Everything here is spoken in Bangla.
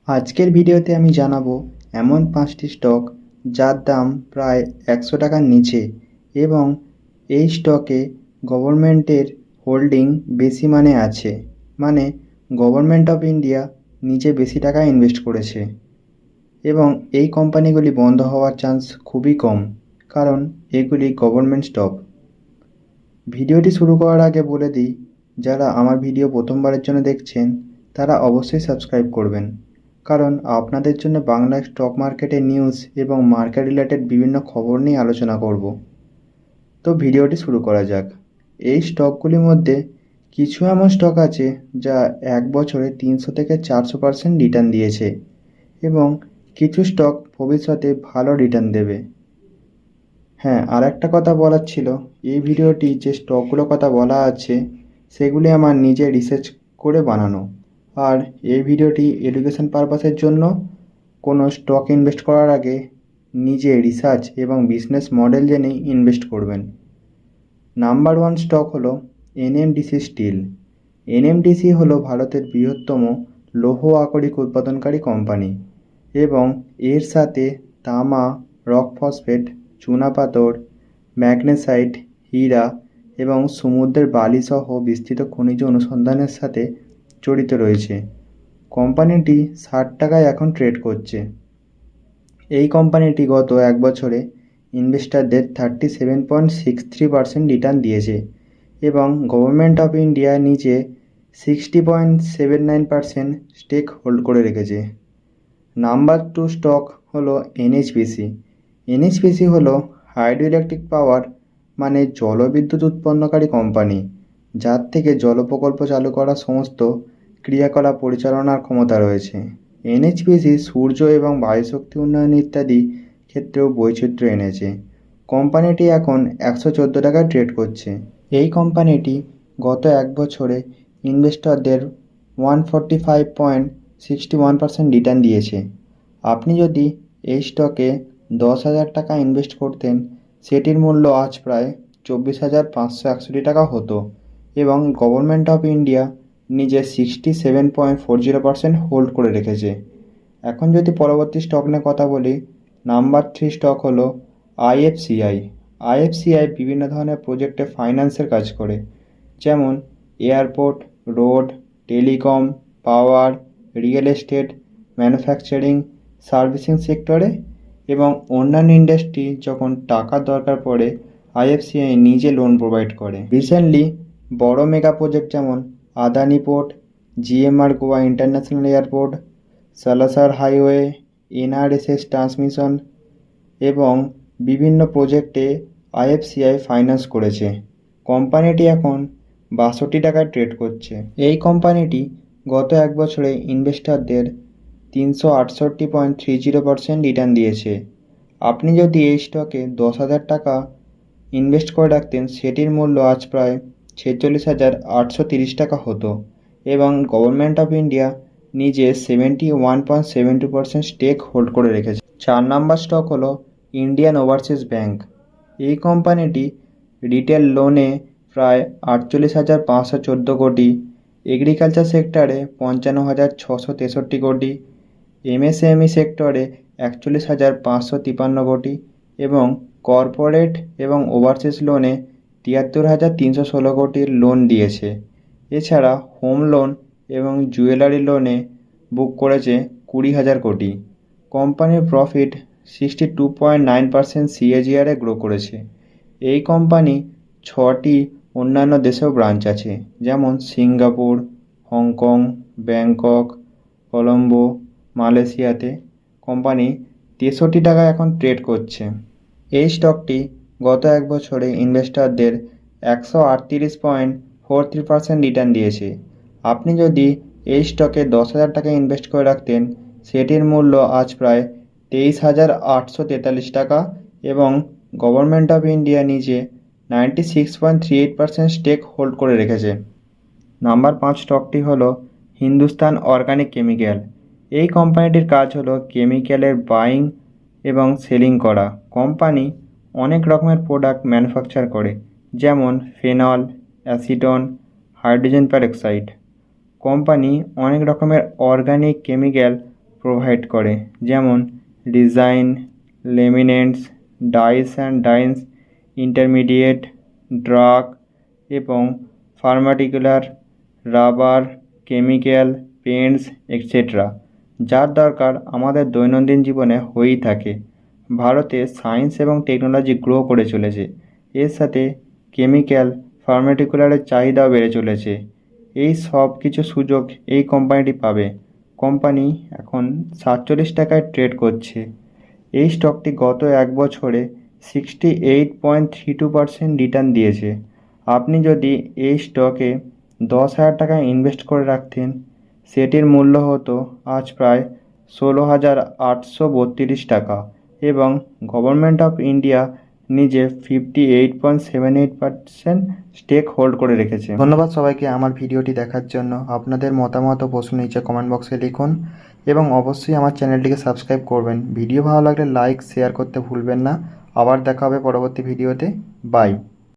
আজকের ভিডিওতে আমি জানাবো এমন 5টি স্টক যার দাম প্রায় 100 টাকার নিচে এবং এই স্টকে গভর্নমেন্টের হোল্ডিং বেশি আছে। মানে গভর্নমেন্ট অফ ইন্ডিয়া নিজে বেশি টাকা ইনভেস্ট করেছে এবং এই কোম্পানিগুলি বন্ধ হওয়ার চান্স খুবই কম, কারণ এগুলি গভর্নমেন্ট স্টক। ভিডিওটি শুরু করার আগে বলে দিই, যারা আমার ভিডিও প্রথমবারের জন্য দেখছেন তারা অবশ্যই সাবস্ক্রাইব করবেন, কারণ আপনাদের জন্য বাংলা স্টক মার্কেটের নিউজ এবং মার্কেট রিলেটেড বিভিন্ন খবর নিয়ে আলোচনা করব। তো ভিডিওটি শুরু করা যাক। এই স্টকগুলির মধ্যে কিছু এমন স্টক আছে যা এক বছরে 300 থেকে 400% রিটার্ন দিয়েছে এবং কিছু স্টক ভবিষ্যতে ভালো রিটার্ন দেবে। হ্যাঁ, আর একটা কথা বলার ছিল, এই ভিডিওটি যে স্টকগুলোর কথা বলা আছে সেগুলি আমার নিজে রিসার্চ করে বানানো, আর এই ভিডিওটি এডুকেশন পারপাসের জন্য। কোনো স্টক ইনভেস্ট করার আগে নিজে রিসার্চ এবং বিজনেস মডেল জেনে ইনভেস্ট করবেন। নাম্বার 1 স্টক হলো এনএমডিসি স্টিল। এনএমডিসি হলো ভারতের বৃহত্তম লৌহ আকরিক উৎপাদনকারী কোম্পানি এবং এর সাথে তামা, রক ফসফেট, চুনাপাথর, ম্যাগনেসাইট, হীরা এবং সমুদ্রের বালি সহ বিস্তৃত খনিজ অনুসন্ধানের সাথে জড়িত রয়েছে। কোম্পানিটি 60 টাকায় এখন ট্রেড করছে। এই কোম্পানিটি গত এক বছরে ইনভেস্টরদের 37.63% রিটার্ন দিয়েছে এবং গভর্নমেন্ট অফ ইন্ডিয়া নিজে 60.79% স্টেক হোল্ড করে রেখেছে। নাম্বার 2 স্টক হলো এনএইচপিসি। এনএইচপিসি হলো হাইড্রো ইলেকট্রিক পাওয়ার মানে জলবিদ্যুৎ উৎপন্নকারী কোম্পানি, যার থেকে জল প্রকল্প চালু করা সমস্ত ক্রিয়াকলাপ পরিচালনার ক্ষমতা রয়েছে। এনএইচপিসি সূর্য এবং বায়ুশক্তি উন্নয়ন ইত্যাদি ক্ষেত্রেও বৈচিত্র্য এনেছে। কোম্পানিটি এখন 114 টাকায় ট্রেড করছে। এই কোম্পানিটি গত এক বছরে ইনভেস্টরদের 145.61% রিটার্ন দিয়েছে। আপনি যদি এই স্টকে 10,000 টাকা ইনভেস্ট করতেন, সেটির মূল্য আজ প্রায় 24,561 টাকা হতো এবং গভর্নমেন্ট অফ ইন্ডিয়া নিজে 67.40% হোল্ড করে রেখেছে। এখন যদি পরবর্তী স্টক নিয়ে কথা বলি, নাম্বার 3 স্টক হলো আইএফসিআই। আইএফসিআই বিভিন্ন ধরনের প্রজেক্টে ফাইন্যান্সের কাজ করে, যেমন এয়ারপোর্ট, রোড, টেলিকম, পাওয়ার, রিয়েল এস্টেট, ম্যানুফ্যাকচারিং, সার্ভিসিং সেক্টরে এবং অন্যান্য ইন্ডাস্ট্রি যখন টাকার দরকার পড়ে আইএফসিআই নিজে লোন প্রোভাইড করে। রিসেন্টলি বড় মেগা প্রজেক্ট যেমন Adani port, GMR Goa international airport, Salasar highway, NRSS transmission এবং বিভিন্ন প্রজেক্টে আইএফসিআই ফাইন্যান্স করেছে। কোম্পানিটি এখন 62 টাকায় ট্রেড করছে। এই কোম্পানিটি গত এক বছরে ইনভেস্টরদের 368.30% রিটার্ন দিয়েছে। আপনি যদি এই স্টকে 10,000 টাকা ইনভেস্ট করে রাখতেন, সেটির মূল্য আজ প্রায় 46,830 টাকা হতো এবং গভর্নমেন্ট অফ ইন্ডিয়া নিজে 71.72% স্টেক হোল্ড করে রেখেছে। 4 নাম্বার স্টক হলো ইন্ডিয়ান ওভারসিজ ব্যাংক। এই কোম্পানিটি রিটেল লোনে প্রায় 48,514 কোটি, এগ্রিকালচার সেক্টরে 55,663 কোটি, এমএসএমই সেক্টরে 41,553 কোটি এবং কর্পোরেট এবং ওভারসিজ লোনে 73,316 কোটির লোন দিয়েছে। এছাড়া হোম লোন এবং জুয়েলারি লোনে বুক করেছে 20,000 কোটি। কোম্পানির প্রফিট 62.9% CAGR-এ গ্রো করেছে। এই কোম্পানি 6টি অন্যান্য দেশেও ব্রাঞ্চ আছে, যেমন সিঙ্গাপুর, হংকং, ব্যাংকক, কলম্বো, মালয়েশিয়াতে। কোম্পানি 63 টাকায় এখন ট্রেড করছে। এই স্টকটি গত এক বছরে ইনভেস্টরদের 138.43% রিটার্ন দিয়েছে। আপনি যদি এই স্টকে 10,000 টাকা ইনভেস্ট করে রাখতেন, সেটির মূল্য আজ প্রায় 23,843 টাকা এবং গভর্নমেন্ট অফ ইন্ডিয়া নিজে 96.38% স্টেক হোল্ড করে রেখেছে। নাম্বার 5 স্টকটি হলো হিন্দুস্তান অর্গানিক কেমিক্যাল। এই কোম্পানিটির কাজ হলো কেমিক্যালের বাইং এবং সেলিং করা। কোম্পানি অনেক রকমের প্রোডাক্ট ম্যানুফ্যাকচার করে, যেমন phenol, acetone, hydrogen peroxide. Company অনেক রকমের অর্গানিক কেমিক্যাল প্রোভাইড করে, যেমন design, laminates, dyes and dines, intermediate, drug এবং pharmaceutical, rubber, chemical, paints etcetera, যার দরকার আমাদের দৈনন্দিন জীবনে হয়েই থাকে। ভারতে সায়েন্স এবং টেকনোলজি গ্রো করে চলেছে, এর সাথে কেমিক্যাল, ফার্মাটিকুলারের চাহিদাও বেড়ে চলেছে। এই সব কিছু সুযোগ এই কোম্পানিটি পাবে। কোম্পানি এখন 47 টাকায় ট্রেড করছে। এই স্টকটি গত এক বছরে 68.32% রিটার্ন দিয়েছে। আপনি যদি এই স্টকে 10,000 টাকা ইনভেস্ট করে রাখতেন, সেটির মূল্য হতো আজ প্রায় 16,832 টাকা এবং গভর্নমেন্ট অফ ইন্ডিয়া নিজে 58.78% স্টেক হোল্ড করে রেখেছে। ধন্যবাদ সবাইকে আমার ভিডিওটি দেখার জন্য। আপনাদের মতামত ও প্রশ্ন নিচে কমেন্ট বক্সে লিখুন এবং অবশ্যই আমার চ্যানেলটিকে সাবস্ক্রাইব করবেন। ভিডিও ভালো লাগলে লাইক শেয়ার করতে ভুলবেন না। আবার দেখা হবে পরবর্তী ভিডিওতে। বাই।